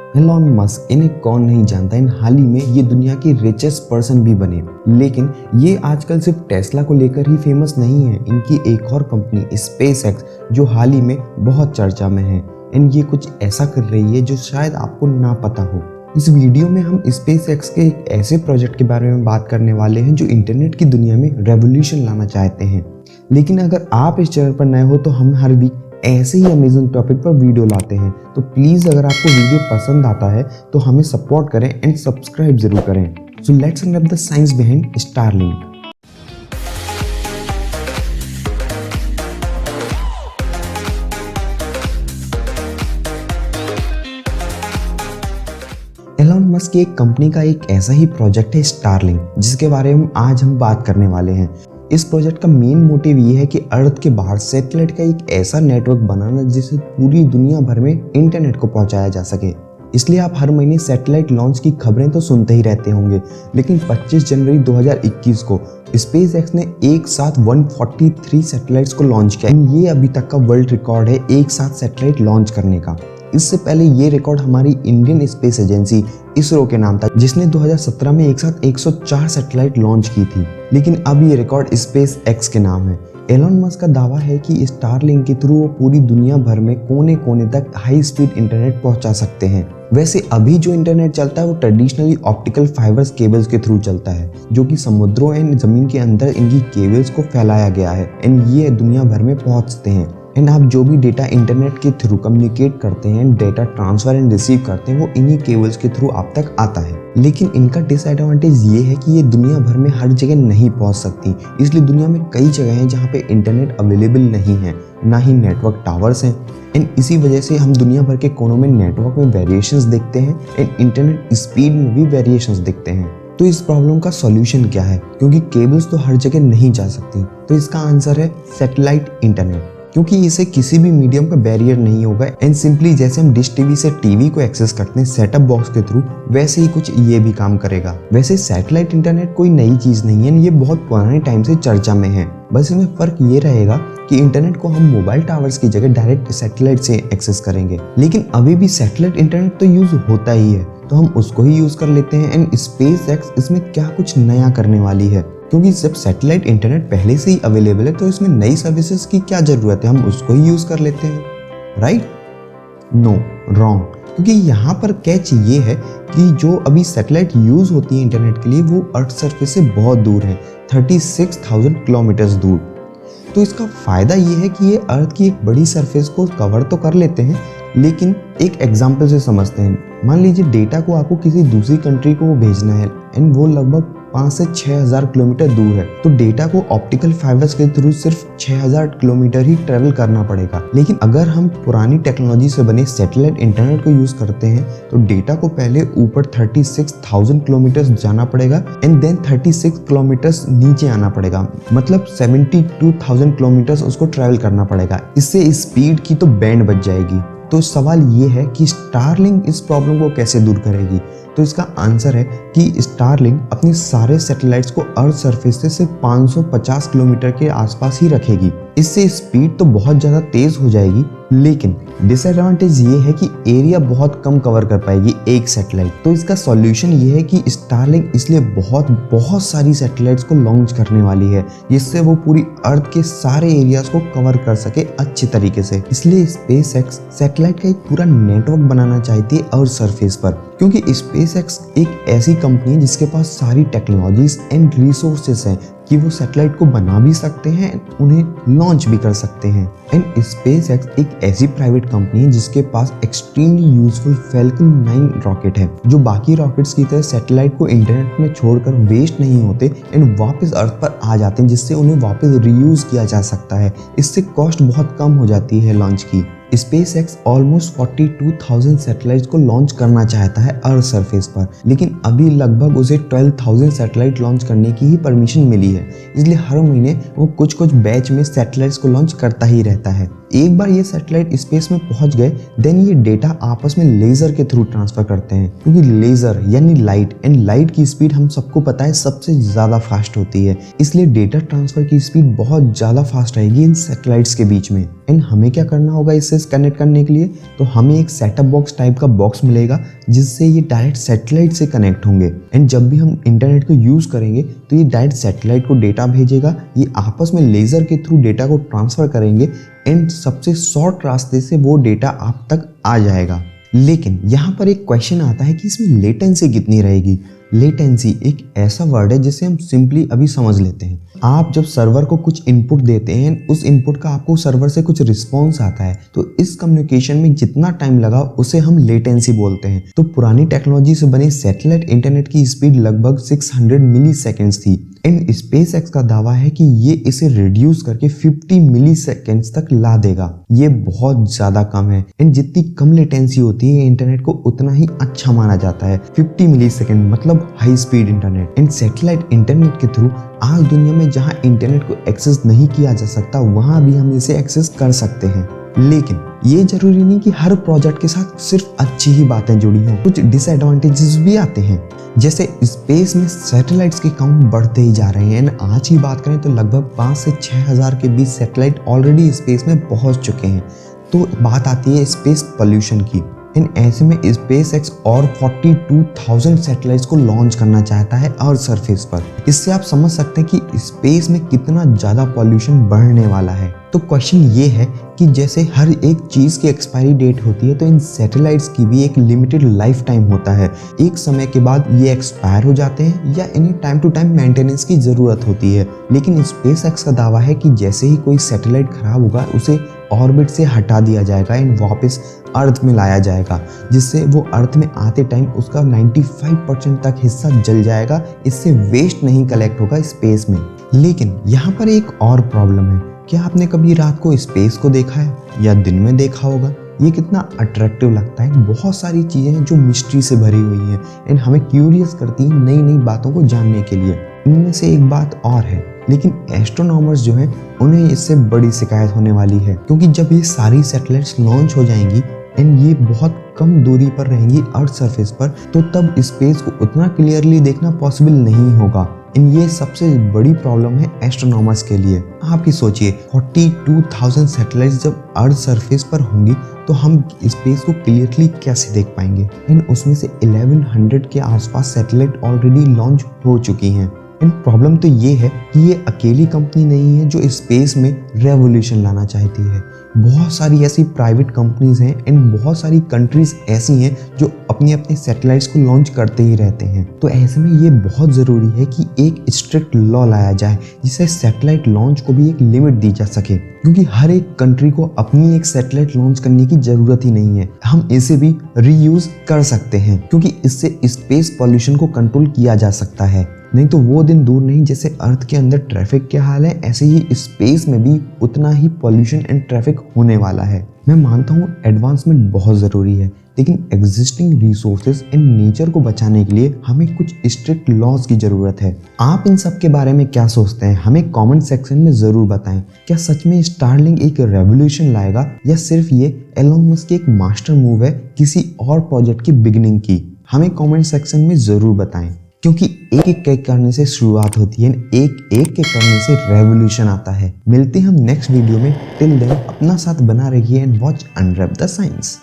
Elon Musk, इन्हें कौन नहीं जानता, इन हाल ही में ये दुनिया की रिचेस्ट पर्सन भी बने। लेकिन ये आजकल सिर्फ टेस्ला को लेकर ही फेमस नहीं है। इनकी एक और कंपनी स्पेस एक्स जो हाल ही में बहुत चर्चा में है, एंड ये कुछ ऐसा कर रही है जो शायद आपको ना पता हो। इस वीडियो में हम स्पेस एक्स के एक ऐसे प्रोजेक्ट के बारे में बात करने वाले हैं जो इंटरनेट की दुनिया में रेवोल्यूशन लाना चाहते हैं। लेकिन अगर आप इस चैनल पर नए हो तो हम हर वीक ऐसे ही अमेजिंग टॉपिक पर वीडियो लाते हैं, तो प्लीज़ अगर आपको वीडियो पसंद आता है तो हमें सपोर्ट करें एंड सब्सक्राइब जरूर करें। So let's unwrap the science behind Starlink. Elon Musk की एक कंपनी का एक ऐसा ही प्रोजेक्ट है स्टारलिंक, जिसके बारे में आज हम बात करने वाले हैं। इस प्रोजेक्ट का मेन मोटिव ये है कि अर्थ के बाहर सैटेलाइट का एक ऐसा नेटवर्क बनाना जिससे पूरी दुनिया भर में इंटरनेट को पहुंचाया जा सके। इसलिए आप हर महीने सैटेलाइट लॉन्च की खबरें तो सुनते ही रहते होंगे, लेकिन 25 जनवरी 2021 को स्पेस एक्स ने एक साथ 143 सैटेलाइट्स को लॉन्च किया। ये अभी तक का वर्ल्ड रिकॉर्ड है एक साथ सैटेलाइट लॉन्च करने का। इससे पहले ये रिकॉर्ड हमारी इंडियन स्पेस एजेंसी इसरो के नाम था, जिसने 2017 में एक साथ 104 सैटेलाइट लॉन्च की थी। लेकिन अब ये रिकॉर्ड स्पेस एक्स के नाम है। एलॉन मस्क का दावा है कि स्टारलिंक के थ्रू वो पूरी दुनिया भर में कोने कोने तक हाई स्पीड इंटरनेट पहुंचा सकते हैं। वैसे अभी जो इंटरनेट चलता है वो ट्रेडिशनली ऑप्टिकल फाइबर्स केबल्स के थ्रू चलता है, जो कि समुद्रों एंड जमीन के अंदर इनकी केबल्स को फैलाया गया है एंड ये दुनिया भर में पहुंचते हैं। एंड आप जो भी डेटा इंटरनेट के थ्रू कम्युनिकेट करते हैं, डेटा ट्रांसफर एंड रिसीव करते हैं, वो इन्हीं केबल्स के थ्रू आप तक आता है। लेकिन इनका डिसएडवांटेज ये है कि ये दुनिया भर में हर जगह नहीं पहुंच सकती। इसलिए दुनिया में कई जगह हैं जहाँ पे इंटरनेट अवेलेबल नहीं है, ना ही नेटवर्क टावर्स हैं। एंड इसी वजह से हम दुनिया भर के कोनों में नेटवर्क में वेरिएशंस देखते हैं एंड इंटरनेट स्पीड में भी वेरिएशंस देखते हैं। तो इस प्रॉब्लम का सॉल्यूशन क्या है? क्योंकि केबल्स तो हर जगह नहीं जा सकती, तो इसका आंसर है सैटेलाइट इंटरनेट। क्योंकि इसे किसी भी मीडियम का बैरियर नहीं होगा एंड सिंपली जैसे हम डिश टीवी से टीवी को एक्सेस करते हैं सेटअप बॉक्स के थ्रू, वैसे ही कुछ ये भी काम करेगा। वैसे सैटेलाइट इंटरनेट कोई नई चीज नहीं है, ये बहुत पुराने टाइम से चर्चा में है। बस इसमें फर्क ये रहेगा कि इंटरनेट को हम मोबाइल टावर्स की जगह डायरेक्ट सैटेलाइट से एक्सेस करेंगे। लेकिन अभी भी सैटेलाइट इंटरनेट तो यूज होता ही है, तो हम उसको ही यूज कर लेते हैं। एंड स्पेस एक्स इसमें क्या कुछ नया करने वाली है, क्योंकि जब सैटेलाइट इंटरनेट पहले से ही अवेलेबल है तो इसमें नई सर्विसेज की क्या जरूरत है, हम उसको ही यूज कर लेते हैं। राइट? No, wrong. क्योंकि यहाँ पर कैच ये है कि जो अभी सैटेलाइट यूज होती है इंटरनेट के लिए वो अर्थ सरफेस से बहुत दूर है, 36,000 किलोमीटर दूर। तो इसका फायदा ये है कि ये अर्थ की एक बड़ी सरफेस को कवर तो कर लेते हैं, लेकिन एक एग्जाम्पल से समझते हैं। मान लीजिए डेटा को आपको किसी दूसरी कंट्री को भेजना है एंड वो लगभग 5 से 6,000 किलोमीटर दूर है, तो डेटा को ऑप्टिकल फाइबर्स के थ्रू सिर्फ 6,000 किलोमीटर ही ट्रेवल करना पड़ेगा। लेकिन अगर हम पुरानी टेक्नोलॉजी से बने सैटेलाइट इंटरनेट को यूज करते हैं तो डेटा को पहले ऊपर 36,000 किलोमीटर जाना पड़ेगा एंड देन 36 किलोमीटर नीचे आना पड़ेगा, मतलब 72,000 किलोमीटर उसको ट्रेवल करना पड़ेगा। इससे स्पीड की तो बैंड बच जाएगी। तो सवाल ये है कि स्टारलिंक इस प्रॉब्लम को कैसे दूर करेगी? तो इसका आंसर है कि स्टारलिंक अपने सारे सैटेलाइट्स को अर्थ सरफेस से सिर्फ 550 किलोमीटर के आसपास ही रखेगी। इससे स्पीड तो बहुत ज़्यादा तेज हो जाएगी, लेकिन डिसएडवांटेज ये है कि एरिया बहुत कम कवर कर पाएगी एक सैटेलाइट। तो इसका सॉल्यूशन ये है कि स्टारलिंक इसलिए बहुत सारी सैटेलाइट्स को लॉन्च करने वाली है, जिससे वो पूरी अर्थ के सारे एरियाज को कवर कर सके अच्छे तरीके से। इसलिए स्पेस एक्स सैटेलाइट का एक पूरा नेटवर्क बनाना चाहती है अर्थ सरफेस पर, क्योंकि स्पेस एक्स एक ऐसी कंपनी है जिसके पास सारी टेक्नोलॉजीज एंड रिसोर्सेस हैं कि वो सैटेलाइट को बना भी सकते हैं, उन्हें लॉन्च भी कर सकते हैं। एंड स्पेस एक्स एक ऐसी प्राइवेट कंपनी है जिसके पास एक्सट्रीमली यूजफुल फैल्कन 9 रॉकेट है, जो बाकी रॉकेट्स की तरह सैटेलाइट को इंटरनेट में छोड़कर वेस्ट नहीं होते एंड वापस अर्थ पर आ जाते हैं, जिससे उन्हें वापस रीयूज किया जा सकता है। इससे कॉस्ट बहुत कम हो जाती है लॉन्च की। स्पेस एक्स ऑलमोस्ट 42,000 सैटेलाइट्स को लॉन्च करना चाहता है अर्थ सरफेस पर, लेकिन अभी लगभग उसे 12,000 सैटेलाइट लॉन्च करने की ही परमिशन मिली है। इसलिए हर महीने वो कुछ बैच में सैटेलाइट्स को लॉन्च करता ही रहता है। एक बार ये सैटेलाइट स्पेस में पहुंच गए देन ये डेटा आपस में लेजर के थ्रू ट्रांसफर करते हैं, क्योंकि लेजर यानी लाइट एंड लाइट की स्पीड हम सबको पता है सबसे ज्यादा फास्ट होती है, इसलिए डेटा ट्रांसफर की स्पीड बहुत ज्यादा फास्ट रहेगी इन सैटेलाइट्स के बीच में। एंड हमें क्या करना होगा इससे कनेक्ट करने के लिए, तो हमें एक सेटअप बॉक्स टाइप का बॉक्स मिलेगा जिससे ये डायरेक्ट सैटेलाइट से कनेक्ट होंगे। एंड जब भी हम इंटरनेट को यूज करेंगे तो ये डायरेक्ट सैटेलाइट को डेटा भेजेगा, ये आपस में लेजर के थ्रू डेटा को ट्रांसफर करेंगे एंड सबसे शॉर्ट रास्ते से वो डेटा आप तक आ जाएगा। लेकिन यहाँ पर एक क्वेश्चन आता है कि इसमें लेटेंसी कितनी रहेगी। लेटेंसी एक ऐसा वर्ड है जिसे हम सिंपली अभी समझ लेते हैं। आप जब सर्वर को कुछ इनपुट देते हैं, उस इनपुट का आपको सर्वर से कुछ रिस्पॉन्स आता है, तो इस कम्युनिकेशन में जितना टाइम लगा उसे हम लेटेंसी बोलते हैं। तो पुरानी टेक्नोलॉजी से बने सैटेलाइट इंटरनेट की स्पीड लगभग 600 मिली सेकेंड्स थी एंड स्पेसएक्स का दावा है कि ये इसे रिड्यूस करके 50 मिली सेकेंड्स तक ला देगा। ये बहुत ज्यादा कम है एंड जितनी कम लेटेंसी होती है इंटरनेट को उतना ही अच्छा माना जाता है। 50 मिली सेकेंड मतलब high speed internet. And satellite internet के थ्रू आज दुनिया में जहां इंटरनेट को एक्सेस नहीं किया जा सकता वहां भी हम इसे एक्सेस कर सकते हैं। लेकिन ये जरूरी नहीं कि हर प्रोजेक्ट के साथ सिर्फ अच्छी ही बातें जुड़ी हों, कुछ डिसएडवांटेजेस भी आते हैं। जैसे स्पेस में सैटेलाइट्स के काउंट बढ़ते ही जा रहे हैं। आज की बात करें तो लगभग 5 से 6 हज़ार के बीच सैटेलाइट ऑलरेडी स्पेस में पहुंच चुके हैं। तो बात आती है स्पेस पोल्यूशन की। इन ऐसे में स्पेसएक्स और 42,000 सैटेलाइट्स को लॉन्च करना चाहता है अर्थ सरफेस पर। इससे आप समझ सकते हैं कि स्पेस में कितना ज़्यादा पॉल्यूशन बढ़ने वाला है। तो क्वेश्चन ये है कि जैसे हर एक चीज़ की एक्सपायरी डेट होती है तो इन सैटेलाइट्स की भी एक लिमिटेड लाइफ टाइम होता है। एक समय के बाद ये एक्सपायर हो जाते हैं या इन्हें टाइम टू टाइम मेंटेनेंस की ज़रूरत होती है। लेकिन स्पेसएक्स का दावा है कि जैसे ही कोई सैटेलाइट खराब होगा उसे ऑर्बिट से हटा दिया जाएगा एंड वापस अर्थ में लाया जाएगा, जिससे वो अर्थ में आते टाइम उसका 95% तक हिस्सा जल जाएगा। इससे वेस्ट नहीं कलेक्ट होगा स्पेस में। लेकिन यहाँ पर एक और प्रॉब्लम है। क्या आपने कभी रात को स्पेस को देखा है या दिन में देखा होगा? ये कितना अट्रैक्टिव लगता है। बहुत सारी चीज़ें हैं जो मिस्ट्री से भरी हुई हैं एंड हमें क्यूरियस करती हैं नई नई बातों को जानने के लिए। इनमें से एक बात और है, लेकिन एस्ट्रोनॉमर्स जो हैं उन्हें इससे बड़ी शिकायत होने वाली है, क्योंकि जब ये सारी सैटेलाइट्स लॉन्च हो जाएंगी एंड ये बहुत कम दूरी पर रहेंगी अर्थ सरफेस पर, तो तब स्पेस को उतना क्लियरली देखना पॉसिबल नहीं होगा। इन ये सबसे बड़ी प्रॉब्लम है एस्ट्रोनॉमर्स के लिए। आप ही सोचिए 42,000 सैटेलाइट्स जब अर्थ सरफेस पर होंगी तो हम स्पेस को क्लियरली कैसे देख पाएंगे। इन उसमें से 1100 के आसपास सैटेलाइट ऑलरेडी लॉन्च हो चुकी हैं। इन प्रॉब्लम तो ये है कि ये अकेली कंपनी नहीं है जो स्पेस में रेवोल्यूशन लाना चाहती है। बहुत सारी ऐसी प्राइवेट कंपनीज हैं एंड बहुत सारी कंट्रीज ऐसी हैं जो अपने अपने सैटेलाइट्स को लॉन्च करते ही रहते हैं। तो ऐसे में ये बहुत ज़रूरी है कि एक स्ट्रिक्ट लॉ लाया जाए जिससे सैटेलाइट लॉन्च को भी एक लिमिट दी जा सके, क्योंकि हर एक कंट्री को अपनी एक सैटेलाइट लॉन्च करने की ज़रूरत ही नहीं है। हम इसे भी रीयूज कर सकते हैं, क्योंकि इससे स्पेस पॉल्यूशन को कंट्रोल किया जा सकता है। नहीं तो वो दिन दूर नहीं जैसे अर्थ के अंदर ट्रैफिक के हाल है, ऐसे ही स्पेस में भी उतना ही पॉल्यूशन एंड ट्रैफिक होने वाला है। मैं मानता हूँ एडवांसमेंट बहुत ज़रूरी है, लेकिन एग्जिस्टिंग रिसोर्सेज एंड नेचर को बचाने के लिए हमें कुछ स्ट्रिक्ट लॉज की ज़रूरत है। आप इन सब के बारे में क्या सोचते हैं? हमें कमेंट सेक्शन में ज़रूर बताएं। क्या सच में स्टारलिंक एक रेवोल्यूशन लाएगा या सिर्फ ये एलोन मस्क की एक मास्टर मूव है किसी और प्रोजेक्ट की बिगिनिंग की? हमें कमेंट सेक्शन में ज़रूर बताएं, क्योंकि एक एक के करने से शुरुआत होती है, एक एक के करने से रेवोल्यूशन आता है। मिलते हैं हम नेक्स्ट वीडियो में। टिल देन अपना साथ बना रखिए and watch unwrap the science.